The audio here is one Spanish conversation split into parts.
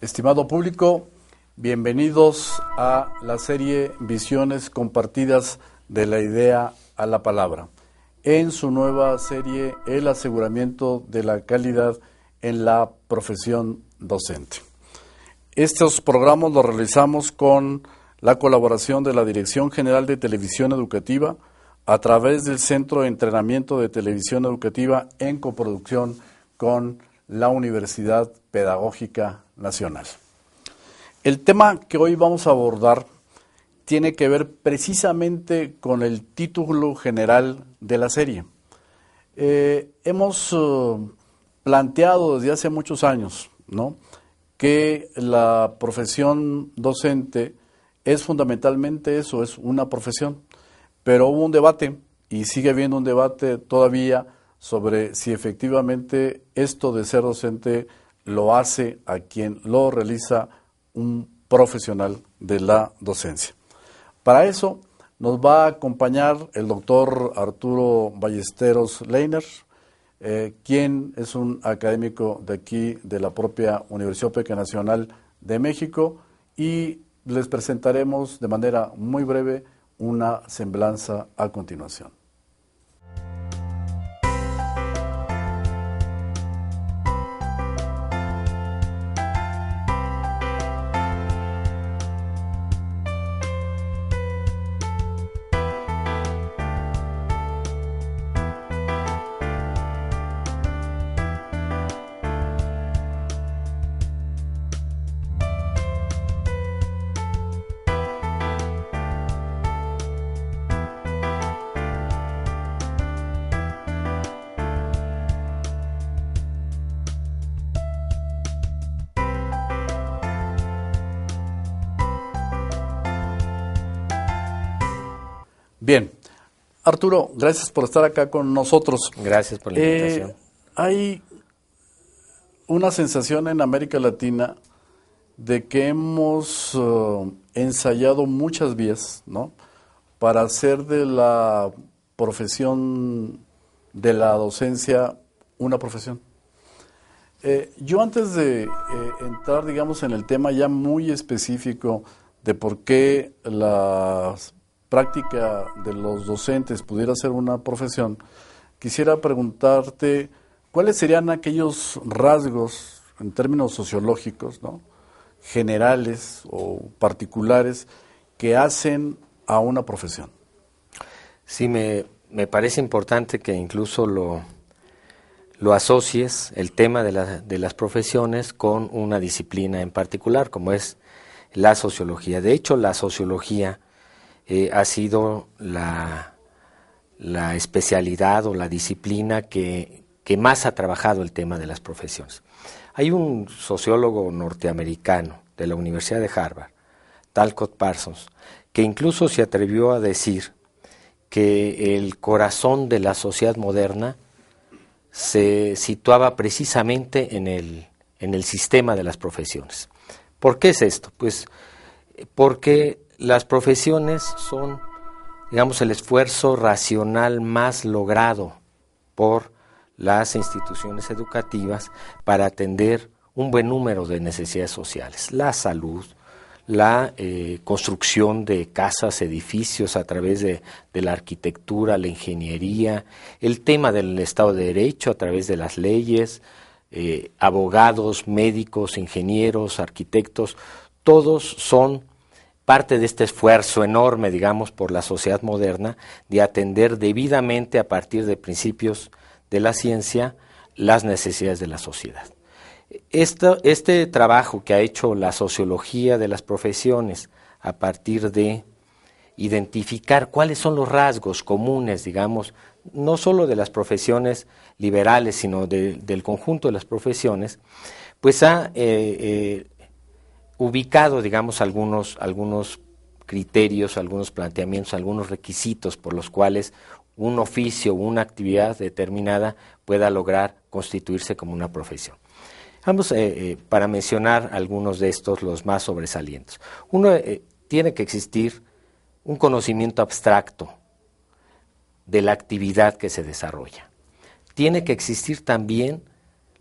Estimado público, bienvenidos a la serie Visiones Compartidas de la Idea a la Palabra, en su nueva serie El aseguramiento de la calidad en la profesión docente. Estos programas los realizamos con la colaboración de la Dirección General de Televisión Educativa a través del Centro de Entrenamiento de Televisión Educativa en coproducción con la Universidad Pedagógica Nacional. El tema que hoy vamos a abordar tiene que ver precisamente con el título general de la serie. Hemos planteado desde hace muchos años, ¿no?, que la profesión docente es fundamentalmente eso, es una profesión. Pero hubo un debate, y sigue habiendo un debate todavía, sobre si efectivamente esto de ser docente lo hace a quien lo realiza un profesional de la docencia. Para eso nos va a acompañar el doctor Arturo Ballesteros Leiner, quien es un académico de aquí, de la propia Universidad Pedagógica Nacional de México, y les presentaremos de manera muy breve una semblanza a continuación. Bien, Arturo, gracias por estar acá con nosotros. Gracias por la invitación. Hay una sensación en América Latina de que hemos ensayado muchas vías, ¿no?, para hacer de la profesión de la docencia una profesión. Yo antes de entrar, digamos, en el tema ya muy específico de por qué la práctica de los docentes pudiera ser una profesión, quisiera preguntarte cuáles serían aquellos rasgos en términos sociológicos, ¿no?, generales o particulares que hacen a una profesión. Sí, me parece importante que incluso lo asocies, el tema de las profesiones, con una disciplina en particular, como es la sociología. De hecho, la sociología ha sido la especialidad o la disciplina que más ha trabajado el tema de las profesiones. Hay un sociólogo norteamericano de la Universidad de Harvard, Talcott Parsons, que incluso se atrevió a decir que el corazón de la sociedad moderna se situaba precisamente en el sistema de las profesiones. ¿Por qué es esto? Pues porque las profesiones son, digamos, el esfuerzo racional más logrado por las instituciones educativas para atender un buen número de necesidades sociales. La salud, la construcción de casas, edificios a través de la arquitectura, la ingeniería, el tema del Estado de Derecho a través de las leyes, abogados, médicos, ingenieros, arquitectos, todos son parte de este esfuerzo enorme, digamos, por la sociedad moderna de atender debidamente a partir de principios de la ciencia las necesidades de la sociedad. Este trabajo que ha hecho la sociología de las profesiones a partir de identificar cuáles son los rasgos comunes, digamos, no solo de las profesiones liberales, sino del conjunto de las profesiones, pues ha ubicado, digamos, algunos criterios, algunos planteamientos, algunos requisitos por los cuales un oficio o una actividad determinada pueda lograr constituirse como una profesión. Vamos, para mencionar algunos de estos, los más sobresalientes. Uno, tiene que existir un conocimiento abstracto de la actividad que se desarrolla. Tiene que existir también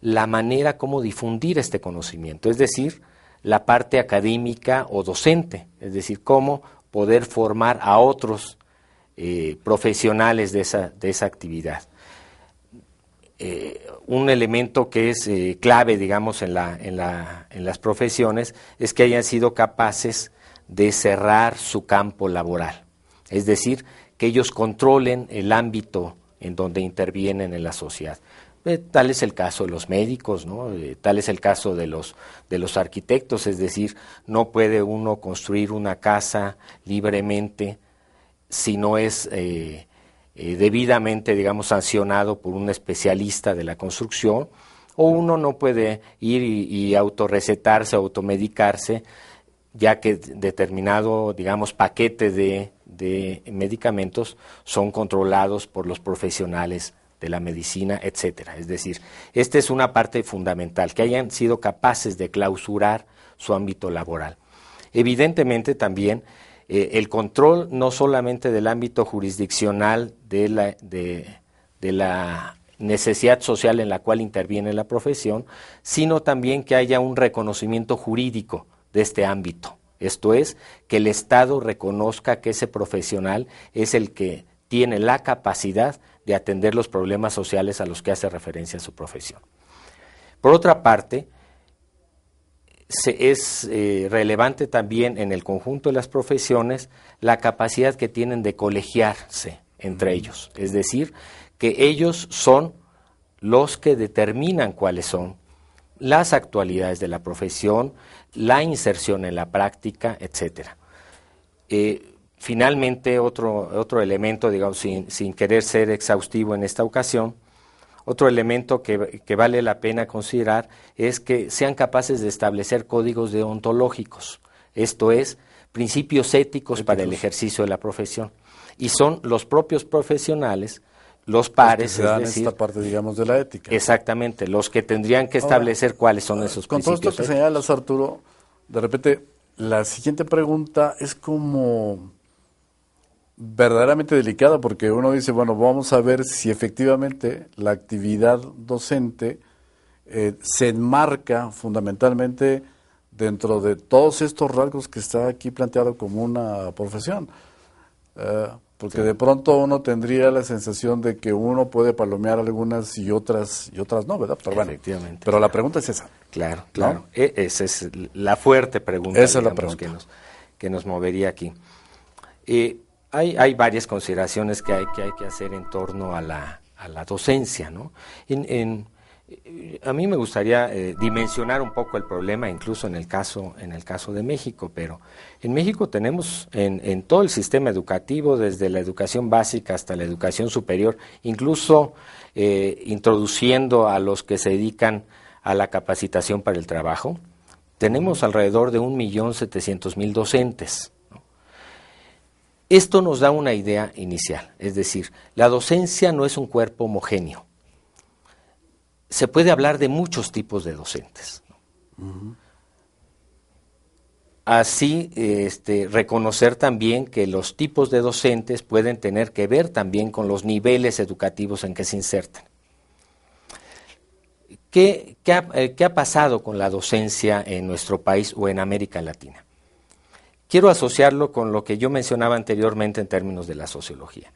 la manera como difundir este conocimiento, es decir, la parte académica o docente, es decir, cómo poder formar a otros profesionales de esa actividad. Un elemento que es clave, digamos, en las profesiones es que hayan sido capaces de cerrar su campo laboral, es decir, que ellos controlen el ámbito en donde intervienen en la sociedad. Tal es el caso de los médicos, ¿no? Tal es el caso de los arquitectos, es decir, no puede uno construir una casa libremente si no es debidamente, digamos, sancionado por un especialista de la construcción, o uno no puede ir y autorrecetarse, automedicarse, ya que determinado, digamos, paquete de medicamentos son controlados por los profesionales de la medicina, etcétera. Es decir, esta es una parte fundamental, que hayan sido capaces de clausurar su ámbito laboral. Evidentemente también el control no solamente del ámbito jurisdiccional de la necesidad social en la cual interviene la profesión, sino también que haya un reconocimiento jurídico de este ámbito. Esto es, que el Estado reconozca que ese profesional es el que tiene la capacidad de atender los problemas sociales a los que hace referencia su profesión. Por otra parte, es relevante también en el conjunto de las profesiones la capacidad que tienen de colegiarse entre ellos, es decir, que ellos son los que determinan cuáles son las actualidades de la profesión, la inserción en la práctica, etcétera. Finalmente, otro elemento, digamos, sin querer ser exhaustivo en esta ocasión, otro elemento que vale la pena considerar es que sean capaces de establecer códigos deontológicos, esto es, principios éticos para el ejercicio de la profesión. Y son los propios profesionales, los pares, es decir, esta parte, digamos, de la ética. Exactamente, los que tendrían que establecer cuáles son esos con principios. Con todo esto que señalas, Arturo, de repente la siguiente pregunta es como verdaderamente delicada, porque uno dice, bueno, vamos a ver si efectivamente la actividad docente se enmarca fundamentalmente dentro de todos estos rasgos que está aquí planteado como una profesión. Porque de pronto uno tendría la sensación de que uno puede palomear algunas y otras no, ¿verdad? Pero bueno, pero la pregunta es esa. Claro, claro. ¿No? Esa es la fuerte pregunta, esa es la pregunta que nos movería aquí. Hay varias consideraciones que hay que hacer en torno a la docencia, ¿no? A mí me gustaría dimensionar un poco el problema, incluso en el caso de México, pero en México tenemos en todo el sistema educativo, desde la educación básica hasta la educación superior, incluso introduciendo a los que se dedican a la capacitación para el trabajo, tenemos alrededor de 1.700.000 docentes. Esto nos da una idea inicial, es decir, la docencia no es un cuerpo homogéneo. Se puede hablar de muchos tipos de docentes. Así, reconocer también que los tipos de docentes pueden tener que ver también con los niveles educativos en que se insertan. ¿Qué ha pasado con la docencia en nuestro país o en América Latina? Quiero asociarlo con lo que yo mencionaba anteriormente en términos de la sociología.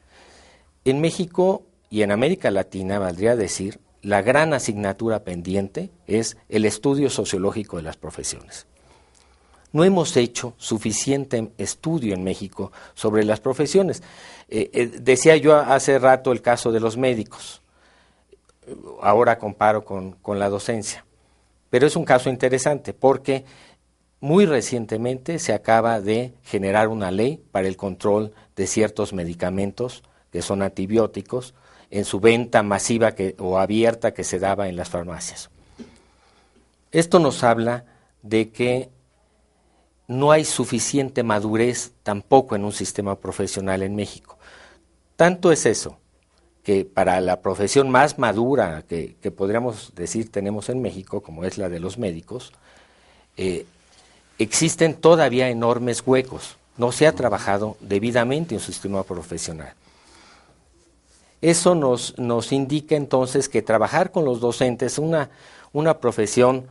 En México y en América Latina, valdría decir, la gran asignatura pendiente es el estudio sociológico de las profesiones. No hemos hecho suficiente estudio en México sobre las profesiones. Decía yo hace rato el caso de los médicos. Ahora comparo con la docencia. Pero es un caso interesante porque muy recientemente se acaba de generar una ley para el control de ciertos medicamentos que son antibióticos en su venta masiva o abierta que se daba en las farmacias. Esto nos habla de que no hay suficiente madurez tampoco en un sistema profesional en México. Tanto es eso, que para la profesión más madura que podríamos decir tenemos en México, como es la de los médicos, existen todavía enormes huecos. No se ha trabajado debidamente en un sistema profesional. Eso nos indica entonces que trabajar con los docentes es una profesión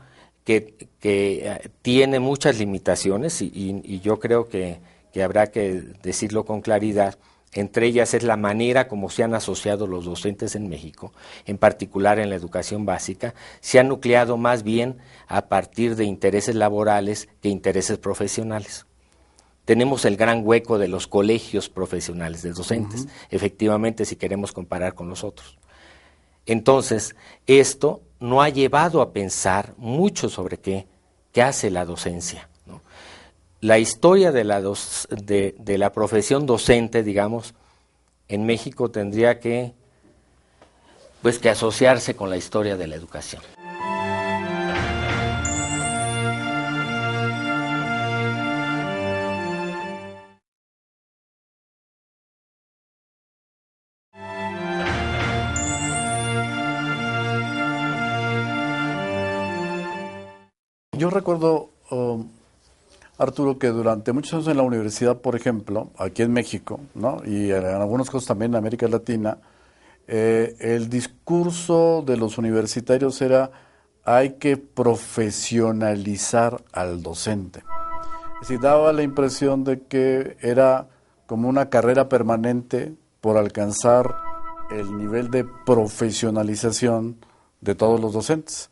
tiene muchas limitaciones y yo creo que habrá que decirlo con claridad. Entre ellas es la manera como se han asociado los docentes en México, en particular en la educación básica, se han nucleado más bien a partir de intereses laborales que intereses profesionales. Tenemos el gran hueco de los colegios profesionales de docentes, efectivamente, si queremos comparar con los otros. Entonces, esto no ha llevado a pensar mucho sobre qué hace la docencia, ¿no? La historia de la profesión docente, digamos, en México tendría que asociarse con la historia de la educación. Yo recuerdo, Arturo, que durante muchos años en la universidad, por ejemplo, aquí en México, ¿no? Y en algunos casos también en América Latina, el discurso de los universitarios era: hay que profesionalizar al docente. Es decir, daba la impresión de que era como una carrera permanente por alcanzar el nivel de profesionalización de todos los docentes.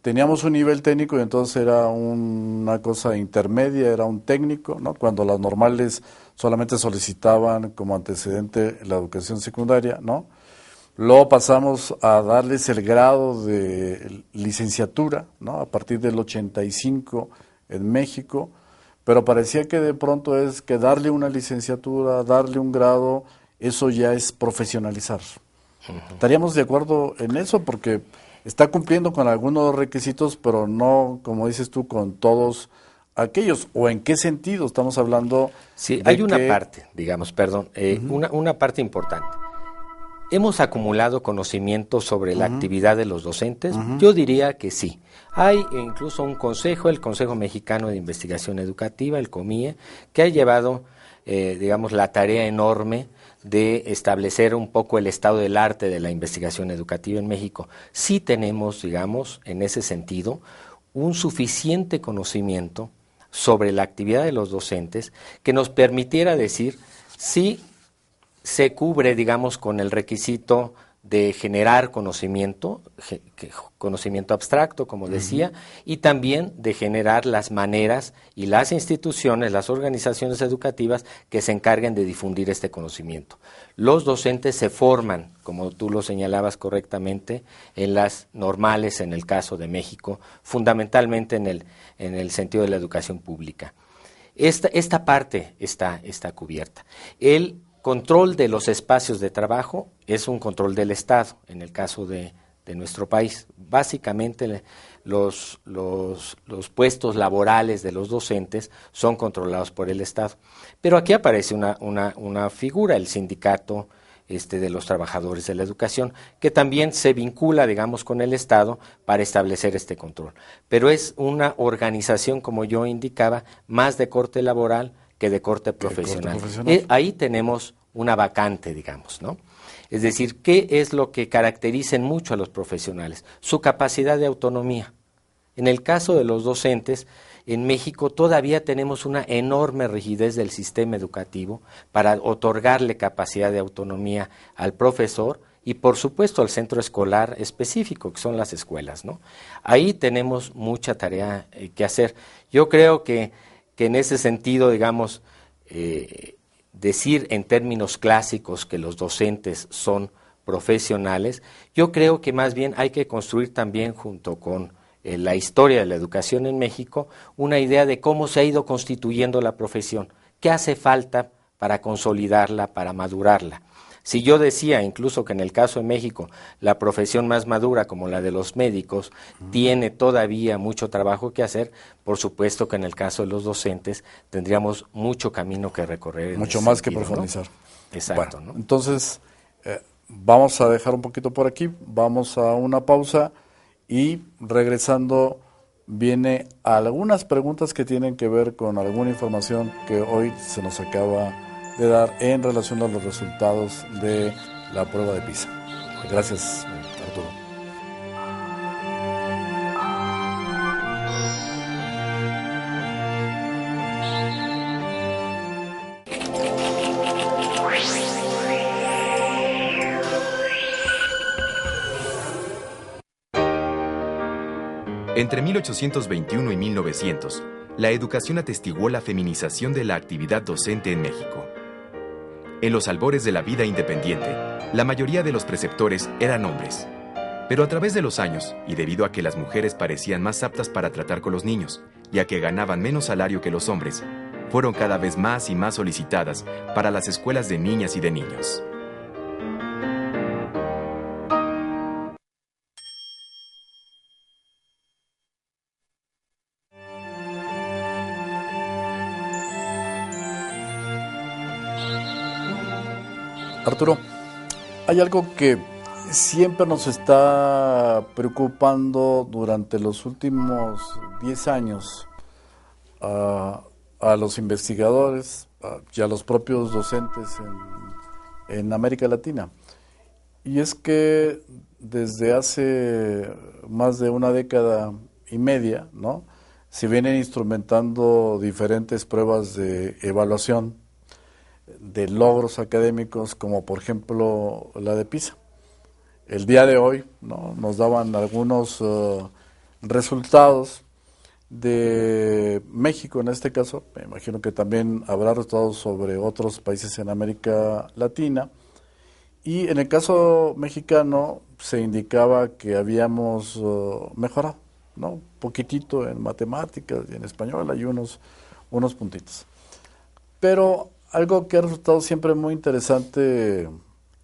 Teníamos un nivel técnico y entonces era una cosa intermedia, era un técnico, ¿no? Cuando las normales solamente solicitaban como antecedente la educación secundaria, ¿no? Luego pasamos a darles el grado de licenciatura, ¿no? A partir del 85 en México, pero parecía que de pronto es que darle una licenciatura, darle un grado, eso ya es profesionalizar. ¿Estaríamos de acuerdo en eso? Porque está cumpliendo con algunos requisitos, pero no, como dices tú, con todos aquellos. ¿O en qué sentido estamos hablando? Sí, hay una parte, digamos, perdón, una parte importante. ¿Hemos acumulado conocimiento sobre la actividad de los docentes? Yo diría que sí. Hay incluso un consejo, el Consejo Mexicano de Investigación Educativa, el COMIE, que ha llevado, digamos, la tarea enorme de establecer un poco el estado del arte de la investigación educativa en México. Sí tenemos, digamos, en ese sentido, un suficiente conocimiento sobre la actividad de los docentes que nos permitiera decir si se cubre, digamos, con el requisito de generar conocimiento abstracto, como decía, y también de generar las maneras y las instituciones, las organizaciones educativas que se encarguen de difundir este conocimiento. Los docentes se forman, como tú lo señalabas correctamente, en las normales, en el caso de México, fundamentalmente en el sentido de la educación pública. Esta parte está cubierta. El control de los espacios de trabajo es un control del Estado, en el caso de nuestro país. Básicamente los puestos laborales de los docentes son controlados por el Estado. Pero aquí aparece una figura, el sindicato de los trabajadores de la educación, que también se vincula, digamos, con el Estado para establecer este control. Pero es una organización, como yo indicaba, más de corte laboral que de corte profesional. Ahí tenemos una vacante, digamos, ¿no? Es decir, ¿qué es lo que caracteriza mucho a los profesionales? Su capacidad de autonomía. En el caso de los docentes, en México todavía tenemos una enorme rigidez del sistema educativo para otorgarle capacidad de autonomía al profesor y, por supuesto, al centro escolar específico, que son las escuelas, ¿no? Ahí tenemos mucha tarea que hacer. Yo creo que en ese sentido, digamos, decir en términos clásicos que los docentes son profesionales, yo creo que más bien hay que construir también, junto con la historia de la educación en México, una idea de cómo se ha ido constituyendo la profesión, qué hace falta para consolidarla, para madurarla. Si yo decía incluso que en el caso de México la profesión más madura, como la de los médicos, tiene todavía mucho trabajo que hacer, por supuesto que en el caso de los docentes tendríamos mucho camino que recorrer. Mucho más sentido, que profundizar, ¿no? Exacto. Bueno, ¿no? Entonces, vamos a dejar un poquito por aquí, vamos a una pausa y regresando viene algunas preguntas que tienen que ver con alguna información que hoy se nos acaba de dar en relación a los resultados de la prueba de PISA. Gracias, Arturo. Entre 1821 y 1900, la educación atestiguó la feminización de la actividad docente en México. En los albores de la vida independiente, la mayoría de los preceptores eran hombres. Pero a través de los años, y debido a que las mujeres parecían más aptas para tratar con los niños, ya que ganaban menos salario que los hombres, fueron cada vez más y más solicitadas para las escuelas de niñas y de niños. Arturo, hay algo que siempre nos está preocupando durante los últimos 10 años a los investigadores y a los propios docentes en América Latina. Y es que desde hace más de una década y media, ¿no?, se vienen instrumentando diferentes pruebas de evaluación de logros académicos, como por ejemplo la de PISA. El día de hoy, ¿no?, nos daban algunos resultados de México en este caso. Me imagino que también habrá resultados sobre otros países en América Latina. Y en el caso mexicano se indicaba que habíamos mejorado, ¿no?, un poquitito en matemáticas y en español, hay unos puntitos. Pero algo que ha resultado siempre muy interesante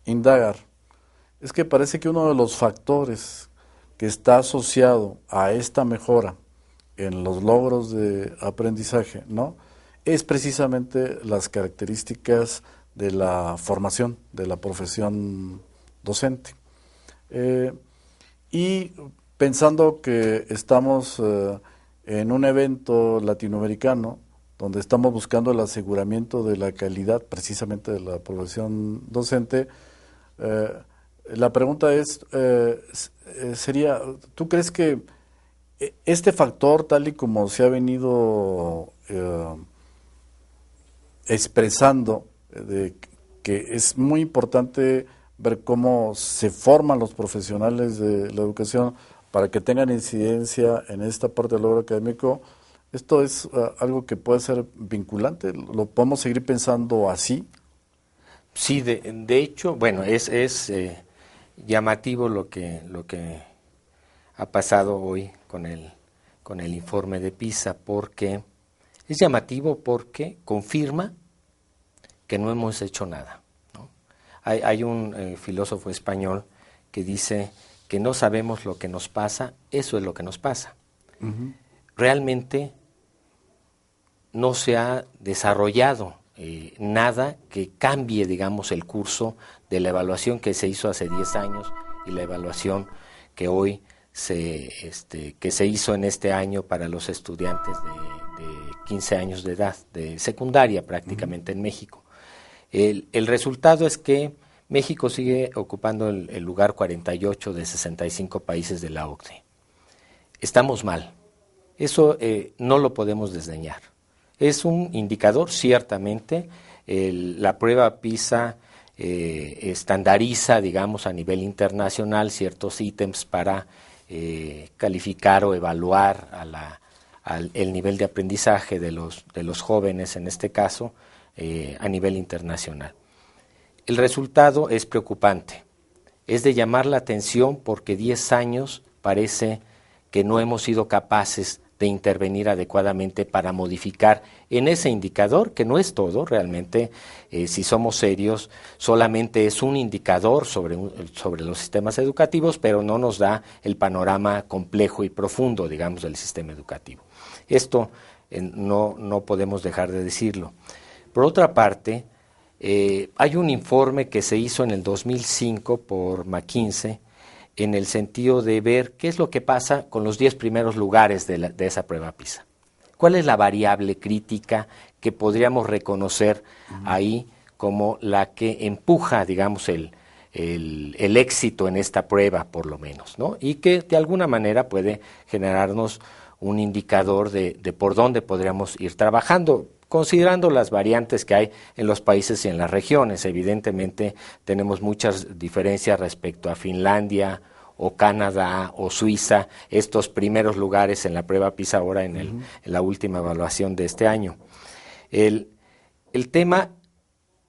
indagar es que parece que uno de los factores que está asociado a esta mejora en los logros de aprendizaje, ¿no?, es precisamente las características de la formación, de la profesión docente. Y pensando que estamos en un evento latinoamericano donde estamos buscando el aseguramiento de la calidad precisamente de la profesión docente, la pregunta sería, ¿tú crees que este factor, tal y como se ha venido expresando, de que es muy importante ver cómo se forman los profesionales de la educación para que tengan incidencia en esta parte del logro académico, esto es algo que puede ser vinculante? ¿Lo podemos seguir pensando así? Sí, de hecho, bueno, es llamativo lo que ha pasado hoy con el informe de PISA, porque es llamativo porque confirma que no hemos hecho nada, ¿no? Hay un filósofo español que dice que no sabemos lo que nos pasa, eso es lo que nos pasa. Uh-huh. Realmente no se ha desarrollado nada que cambie, digamos, el curso de la evaluación que se hizo hace 10 años y la evaluación que hoy que se hizo en este año para los estudiantes de 15 años de edad, de secundaria prácticamente. Uh-huh. En México. El resultado es que México sigue ocupando el lugar 48 de 65 países de la OCDE. Estamos mal. Eso no lo podemos desdeñar. Es un indicador, ciertamente. La prueba PISA estandariza, digamos, a nivel internacional ciertos ítems para calificar o evaluar el nivel de aprendizaje de los jóvenes, en este caso, a nivel internacional. El resultado es preocupante. Es de llamar la atención porque 10 años parece que no hemos sido capaces de intervenir adecuadamente para modificar en ese indicador, que no es todo realmente. Si somos serios, solamente es un indicador sobre los sistemas educativos, pero no nos da el panorama complejo y profundo, digamos, del sistema educativo. Esto no podemos dejar de decirlo. Por otra parte, hay un informe que se hizo en el 2005 por McKinsey en el sentido de ver qué es lo que pasa con los 10 primeros lugares de esa prueba PISA. ¿Cuál es la variable crítica que podríamos reconocer ahí como la que empuja, digamos, el éxito en esta prueba, por lo menos, ¿no? Y que de alguna manera puede generarnos un indicador de por dónde podríamos ir trabajando, considerando las variantes que hay en los países y en las regiones. Evidentemente tenemos muchas diferencias respecto a Finlandia o Canadá o Suiza, estos primeros lugares en la prueba PISA ahora en la última evaluación de este año. El tema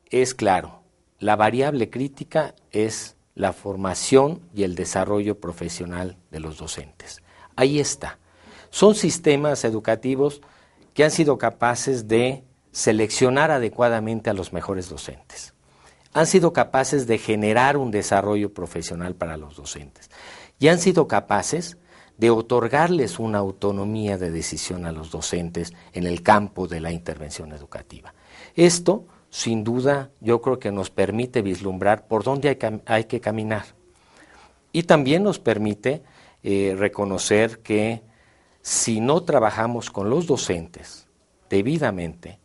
es claro, la variable crítica es la formación y el desarrollo profesional de los docentes. Ahí está. Son sistemas educativos que han sido capaces de seleccionar adecuadamente a los mejores docentes. Han sido capaces de generar un desarrollo profesional para los docentes. Y han sido capaces de otorgarles una autonomía de decisión a los docentes en el campo de la intervención educativa. Esto, sin duda, yo creo que nos permite vislumbrar por dónde hay que caminar. Y también nos permite reconocer que si no trabajamos con los docentes debidamente,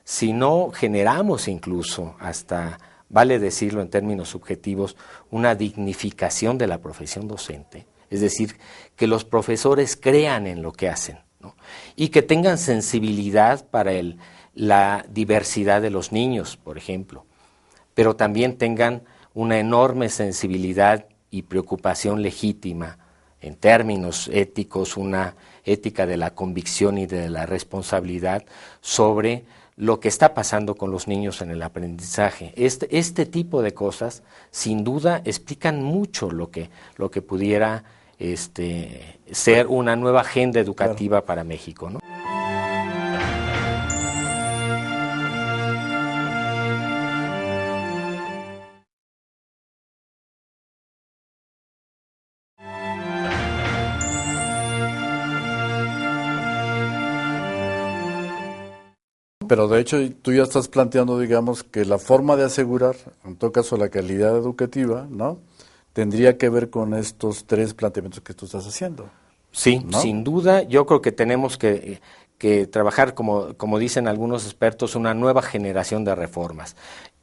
si no generamos incluso, hasta, vale decirlo en términos subjetivos, una dignificación de la profesión docente, es decir, que los profesores crean en lo que hacen, ¿no? Y que tengan sensibilidad para la diversidad de los niños, por ejemplo, pero también tengan una enorme sensibilidad y preocupación legítima en términos éticos, una ética de la convicción y de la responsabilidad sobre lo que está pasando con los niños en el aprendizaje. Este tipo de cosas, sin duda, explican mucho lo que pudiera ser una nueva agenda educativa para México, ¿no? Pero de hecho tú ya estás planteando, digamos, que la forma de asegurar, en todo caso, la calidad educativa, ¿no?, tendría que ver con estos tres planteamientos que tú estás haciendo. Sí, ¿no? Sin duda, yo creo que tenemos que trabajar, como dicen algunos expertos, una nueva generación de reformas.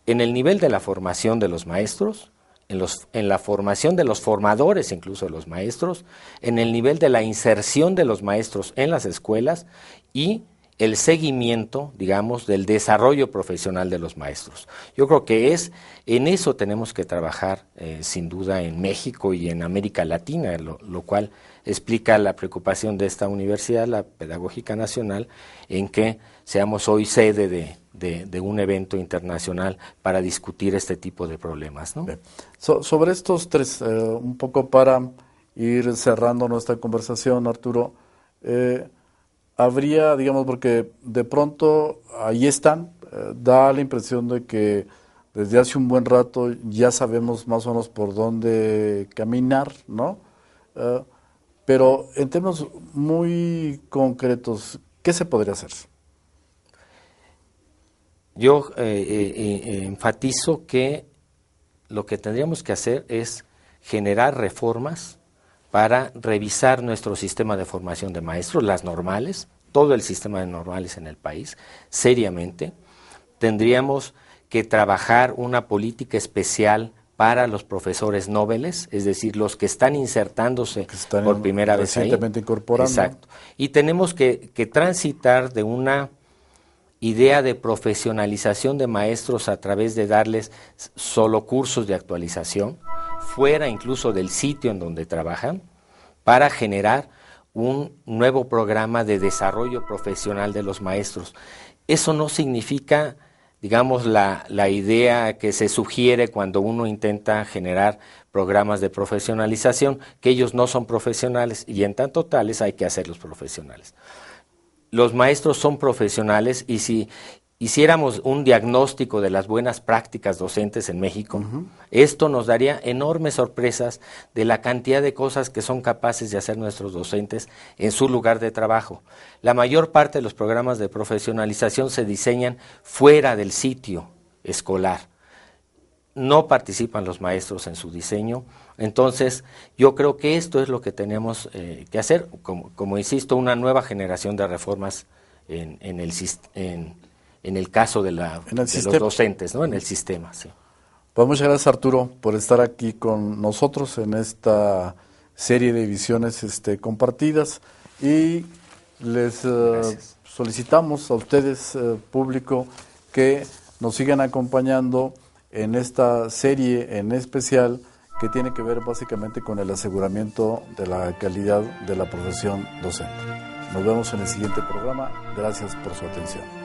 En el nivel de la formación de los maestros, en la formación de los formadores, incluso de los maestros, en el nivel de la inserción de los maestros en las escuelas y el seguimiento, digamos, del desarrollo profesional de los maestros. Yo creo que en eso tenemos que trabajar, sin duda, en México y en América Latina, lo cual explica la preocupación de esta universidad, la Pedagógica Nacional, en que seamos hoy sede de un evento internacional para discutir este tipo de problemas, ¿no? Sobre estos tres, un poco para ir cerrando nuestra conversación, Arturo, habría, digamos, porque de pronto ahí están, da la impresión de que desde hace un buen rato ya sabemos más o menos por dónde caminar, ¿no? Pero en términos muy concretos, ¿qué se podría hacer? Yo enfatizo que lo que tendríamos que hacer es generar reformas para revisar nuestro sistema de formación de maestros, las normales, todo el sistema de normales en el país, seriamente. Tendríamos que trabajar una política especial para los profesores nobles, es decir, los que están insertándose por primera vez ahí. Recientemente incorporando. Exacto. Y tenemos que transitar de una idea de profesionalización de maestros a través de darles solo cursos de actualización, fuera incluso del sitio en donde trabajan, para generar un nuevo programa de desarrollo profesional de los maestros. Eso no significa, digamos, la idea que se sugiere cuando uno intenta generar programas de profesionalización, que ellos no son profesionales y en tanto tales hay que hacerlos profesionales. Los maestros son profesionales y si hiciéramos un diagnóstico de las buenas prácticas docentes en México, esto nos daría enormes sorpresas de la cantidad de cosas que son capaces de hacer nuestros docentes en su lugar de trabajo. La mayor parte de los programas de profesionalización se diseñan fuera del sitio escolar. No participan los maestros en su diseño. Entonces, yo creo que esto es lo que tenemos que hacer, como insisto, una nueva generación de reformas en el caso de los docentes, ¿no? En el sistema, sí. Pues muchas gracias, Arturo, por estar aquí con nosotros en esta serie de visiones compartidas y les solicitamos a ustedes, público, que nos sigan acompañando en esta serie en especial que tiene que ver básicamente con el aseguramiento de la calidad de la profesión docente. Nos vemos en el siguiente programa. Gracias por su atención.